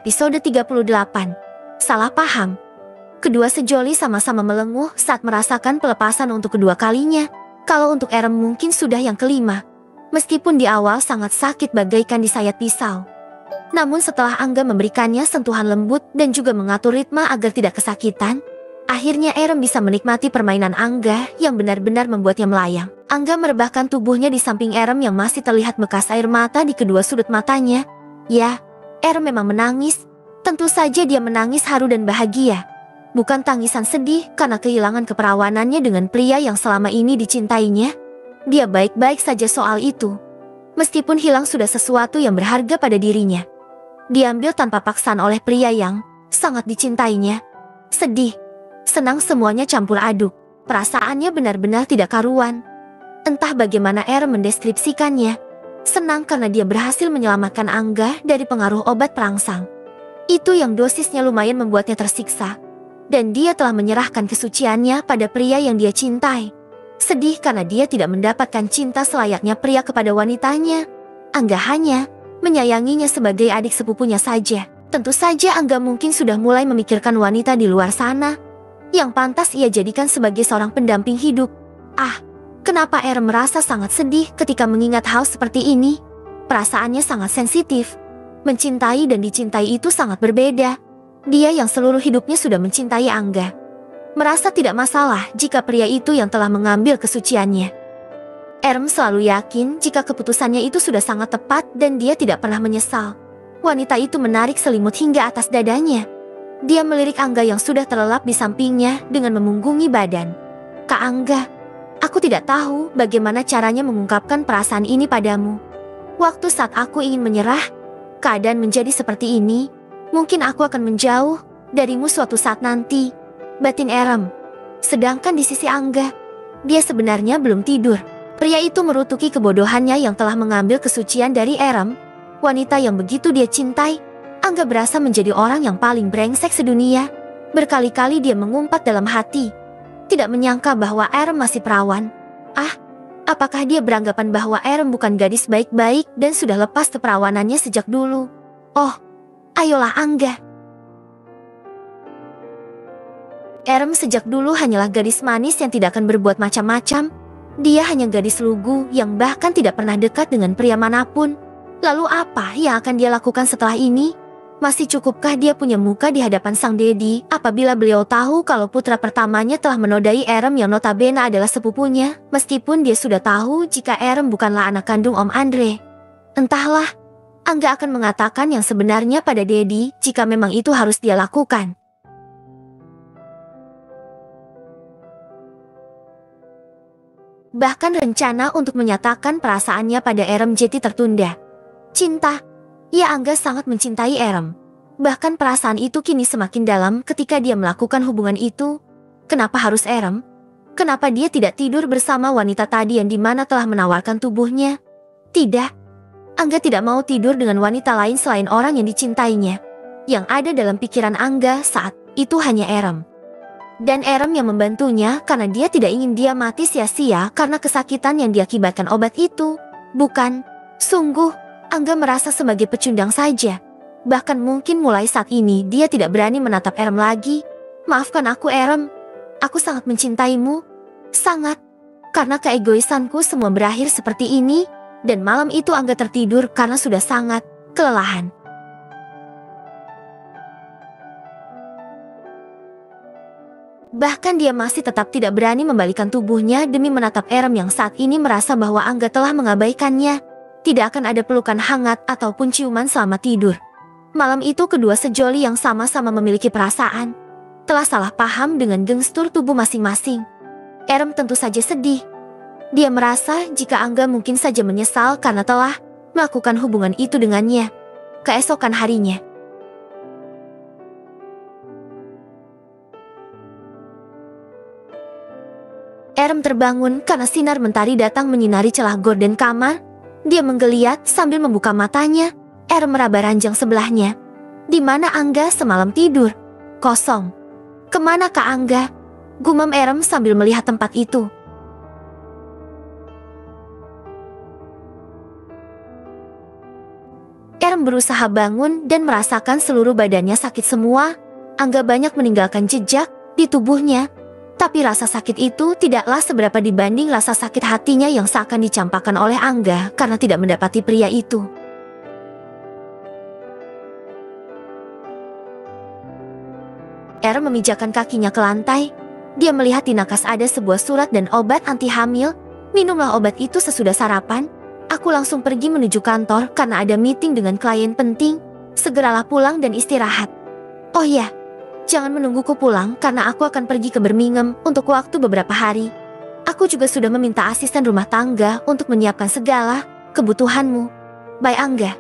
Episode 38. Salah paham. Kedua sejoli sama-sama melenguh saat merasakan pelepasan untuk kedua kalinya. Kalau untuk Erem mungkin sudah yang kelima. Meskipun di awal sangat sakit bagaikan disayat pisau. Namun setelah Angga memberikannya sentuhan lembut dan juga mengatur ritme agar tidak kesakitan, akhirnya Erem bisa menikmati permainan Angga yang benar-benar membuatnya melayang. Angga merebahkan tubuhnya di samping Erem yang masih terlihat bekas air mata di kedua sudut matanya. Ya, Erem memang menangis. Tentu saja dia menangis haru dan bahagia. Bukan tangisan sedih karena kehilangan keperawanannya dengan pria yang selama ini dicintainya. Dia baik-baik saja soal itu. Meskipun hilang sudah sesuatu yang berharga pada dirinya. Diambil tanpa paksaan oleh pria yang sangat dicintainya. Sedih, senang semuanya campur aduk. Perasaannya benar-benar tidak karuan. Entah bagaimana Erem mendeskripsikannya. Senang karena dia berhasil menyelamatkan Angga dari pengaruh obat perangsang. Itu yang dosisnya lumayan membuatnya tersiksa. Dan dia telah menyerahkan kesuciannya pada pria yang dia cintai. Sedih karena dia tidak mendapatkan cinta selayaknya pria kepada wanitanya. Angga hanya menyayanginya sebagai adik sepupunya saja. Tentu saja Angga mungkin sudah mulai memikirkan wanita di luar sana yang pantas ia jadikan sebagai seorang pendamping hidup. Kenapa Erem merasa sangat sedih ketika mengingat hal seperti ini? Perasaannya sangat sensitif. Mencintai dan dicintai itu sangat berbeda. Dia yang seluruh hidupnya sudah mencintai Angga. Merasa tidak masalah jika pria itu yang telah mengambil kesuciannya. Erem selalu yakin jika keputusannya itu sudah sangat tepat dan dia tidak pernah menyesal. Wanita itu menarik selimut hingga atas dadanya. Dia melirik Angga yang sudah terlelap di sampingnya dengan memunggungi badan. Kak Angga, aku tidak tahu bagaimana caranya mengungkapkan perasaan ini padamu. Waktu saat aku ingin menyerah, keadaan menjadi seperti ini. Mungkin aku akan menjauh darimu suatu saat nanti. Batin Erem. Sedangkan di sisi Angga, dia sebenarnya belum tidur. Pria itu merutuki kebodohannya yang telah mengambil kesucian dari Erem. Wanita yang begitu dia cintai. Angga berasa menjadi orang yang paling brengsek sedunia. Berkali-kali dia mengumpat dalam hati. Tidak menyangka bahwa Erem masih perawan. Apakah dia beranggapan bahwa Erem bukan gadis baik-baik dan sudah lepas keperawanannya sejak dulu? Oh, ayolah Angga. Erem sejak dulu hanyalah gadis manis yang tidak akan berbuat macam-macam. Dia hanya gadis lugu yang bahkan tidak pernah dekat dengan pria manapun. Lalu apa yang akan dia lakukan setelah ini? Masih cukupkah dia punya muka di hadapan sang Dedi apabila beliau tahu kalau putra pertamanya telah menodai Erem yang notabene adalah sepupunya, meskipun dia sudah tahu jika Erem bukanlah anak kandung Om Andre? Entahlah, Angga akan mengatakan yang sebenarnya pada Dedi jika memang itu harus dia lakukan. Bahkan rencana untuk menyatakan perasaannya pada Erem jadi tertunda. Cinta. Ya, Angga sangat mencintai Erem. Bahkan perasaan itu kini semakin dalam ketika dia melakukan hubungan itu. Kenapa harus Erem? Kenapa dia tidak tidur bersama wanita tadi yang dimana telah menawarkan tubuhnya? Tidak. Angga tidak mau tidur dengan wanita lain selain orang yang dicintainya. Yang ada dalam pikiran Angga saat itu hanya Erem. Dan Erem yang membantunya karena dia tidak ingin dia mati sia-sia karena kesakitan yang diakibatkan obat itu. Bukan. Sungguh. Angga merasa sebagai pecundang saja. Bahkan mungkin mulai saat ini dia tidak berani menatap Erem lagi. Maafkan aku Erem. Aku sangat mencintaimu. Sangat. Karena keegoisanku semua berakhir seperti ini. Dan malam itu Angga tertidur karena sudah sangat kelelahan. Bahkan dia masih tetap tidak berani membalikan tubuhnya demi menatap Erem yang saat ini merasa bahwa Angga telah mengabaikannya. Tidak akan ada pelukan hangat ataupun ciuman selama tidur. Malam itu kedua sejoli yang sama-sama memiliki perasaan telah salah paham dengan gengstur tubuh masing-masing. Erem tentu saja sedih. Dia merasa jika Angga mungkin saja menyesal karena telah melakukan hubungan itu dengannya. Keesokan harinya, Erem terbangun karena sinar mentari datang menyinari celah gorden kamar. Dia menggeliat sambil membuka matanya. Erem meraba ranjang sebelahnya. Di mana Angga semalam tidur? Kosong. Kemana Kak Angga? Gumam Erem sambil melihat tempat itu. Erem Erem berusaha bangun dan merasakan seluruh badannya sakit semua. Angga banyak meninggalkan jejak di tubuhnya. Tapi rasa sakit itu tidaklah seberapa dibanding rasa sakit hatinya yang seakan dicampakkan oleh Angga karena tidak mendapati pria itu. Erem memijakkan kakinya ke lantai. Dia melihat di nakas ada sebuah surat dan obat anti hamil. Minumlah obat itu sesudah sarapan. Aku langsung pergi menuju kantor karena ada meeting dengan klien penting. Segeralah pulang dan istirahat. Oh ya, jangan menungguku pulang karena aku akan pergi ke Birmingham untuk waktu beberapa hari. Aku juga sudah meminta asisten rumah tangga untuk menyiapkan segala kebutuhanmu. Bye Angga.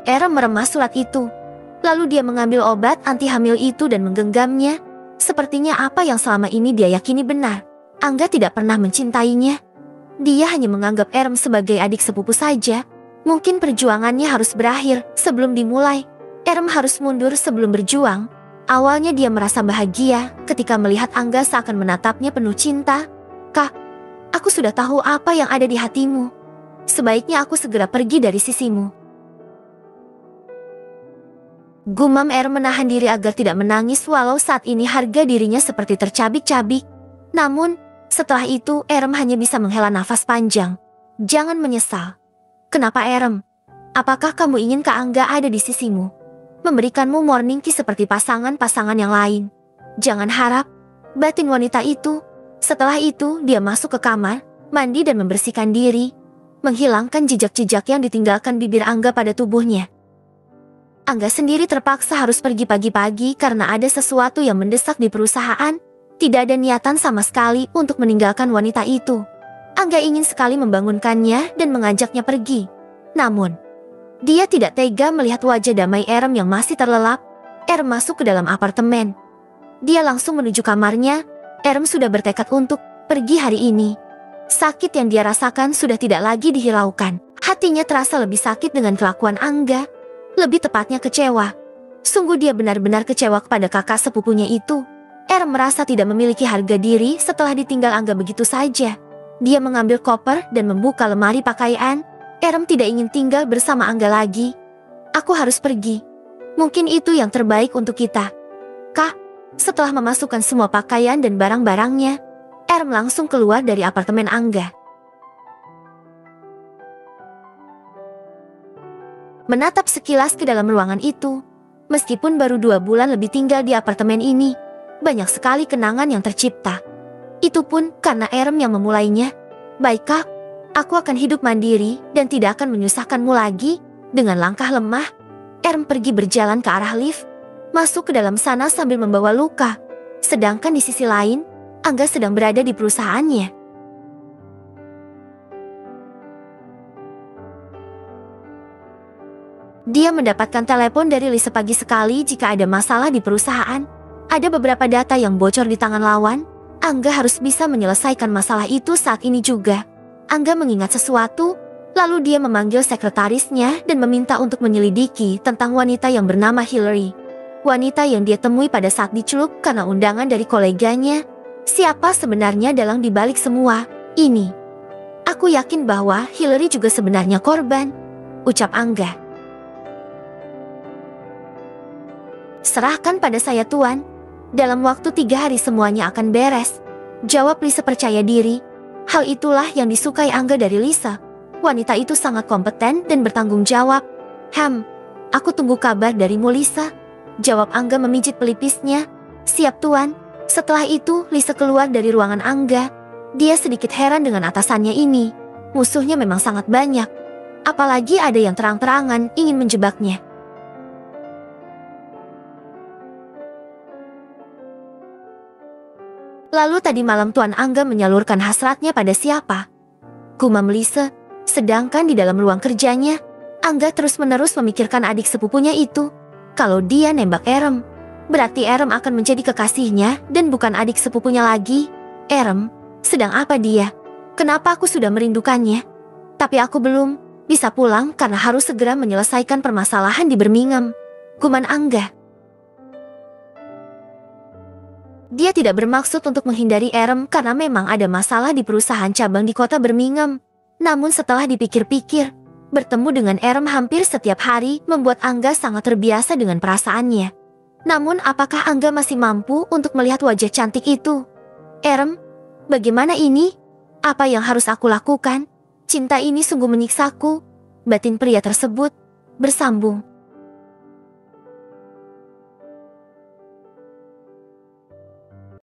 Erem meremas surat itu. Lalu dia mengambil obat anti hamil itu dan menggenggamnya. Sepertinya apa yang selama ini dia yakini benar. Angga tidak pernah mencintainya. Dia hanya menganggap Erem sebagai adik sepupu saja. Mungkin perjuangannya harus berakhir sebelum dimulai. Erem harus mundur sebelum berjuang. Awalnya dia merasa bahagia ketika melihat Angga seakan menatapnya penuh cinta. Kak, aku sudah tahu apa yang ada di hatimu. Sebaiknya aku segera pergi dari sisimu. Gumam Erem menahan diri agar tidak menangis walau saat ini harga dirinya seperti tercabik-cabik. Namun, setelah itu Erem hanya bisa menghela nafas panjang. Jangan menyesal. Kenapa Erem? Apakah kamu ingin Kak Angga ada di sisimu? Memberikanmu morning kiss seperti pasangan-pasangan yang lain. Jangan harap. Batin wanita itu. Setelah itu dia masuk ke kamar, mandi dan membersihkan diri. Menghilangkan jejak-jejak yang ditinggalkan bibir Angga pada tubuhnya. Angga sendiri terpaksa harus pergi pagi-pagi karena ada sesuatu yang mendesak di perusahaan. Tidak ada niatan sama sekali untuk meninggalkan wanita itu. Angga ingin sekali membangunkannya dan mengajaknya pergi. Namun, dia tidak tega melihat wajah damai Erem yang masih terlelap. Erem masuk ke dalam apartemen. Dia langsung menuju kamarnya. Erem sudah bertekad untuk pergi hari ini. Sakit yang dia rasakan sudah tidak lagi dihiraukan. Hatinya terasa lebih sakit dengan kelakuan Angga. Lebih tepatnya kecewa. Sungguh dia benar-benar kecewa kepada kakak sepupunya itu. Erem merasa tidak memiliki harga diri setelah ditinggal Angga begitu saja. Dia mengambil koper dan membuka lemari pakaian. Erem tidak ingin tinggal bersama Angga lagi. Aku harus pergi. Mungkin itu yang terbaik untuk kita. Kak, setelah memasukkan semua pakaian dan barang-barangnya, Erem langsung keluar dari apartemen Angga. Menatap sekilas ke dalam ruangan itu. Meskipun baru 2 bulan lebih tinggal di apartemen ini, banyak sekali kenangan yang tercipta. Itu pun karena Erem yang memulainya. Baik Kak, aku akan hidup mandiri dan tidak akan menyusahkanmu lagi. Dengan langkah lemah, Erem pergi berjalan ke arah lift, masuk ke dalam sana sambil membawa luka. Sedangkan di sisi lain, Angga sedang berada di perusahaannya. Dia mendapatkan telepon dari Lisa pagi sekali jika ada masalah di perusahaan. Ada beberapa data yang bocor di tangan lawan. Angga harus bisa menyelesaikan masalah itu saat ini juga. Angga mengingat sesuatu, lalu dia memanggil sekretarisnya dan meminta untuk menyelidiki tentang wanita yang bernama Hillary. Wanita yang dia temui pada saat dicelup karena undangan dari koleganya. Siapa sebenarnya dalang dibalik semua ini? Aku yakin bahwa Hillary juga sebenarnya korban, ucap Angga. Serahkan pada saya Tuan. Dalam waktu 3 hari semuanya akan beres, jawab Lisa percaya diri. Hal itulah yang disukai Angga dari Lisa. Wanita itu sangat kompeten dan bertanggung jawab. Aku tunggu kabar darimu Lisa, jawab Angga memijit pelipisnya. Siap Tuan. Setelah itu Lisa keluar dari ruangan Angga. Dia sedikit heran dengan atasannya ini. Musuhnya memang sangat banyak. Apalagi ada yang terang-terangan ingin menjebaknya. Lalu tadi malam Tuan Angga menyalurkan hasratnya pada siapa? Gumam Lisa. Sedangkan di dalam ruang kerjanya, Angga terus-menerus memikirkan adik sepupunya itu. Kalau dia nembak Erem, berarti Erem akan menjadi kekasihnya dan bukan adik sepupunya lagi. Erem, sedang apa dia? Kenapa aku sudah merindukannya? Tapi aku belum bisa pulang karena harus segera menyelesaikan permasalahan di Birmingham. Guman Angga. Dia tidak bermaksud untuk menghindari Erem karena memang ada masalah di perusahaan cabang di kota Birmingham. Namun setelah dipikir-pikir, bertemu dengan Erem hampir setiap hari membuat Angga sangat terbiasa dengan perasaannya. Namun apakah Angga masih mampu untuk melihat wajah cantik itu? Erem, bagaimana ini? Apa yang harus aku lakukan? Cinta ini sungguh menyiksaku. Batin pria tersebut bersambung.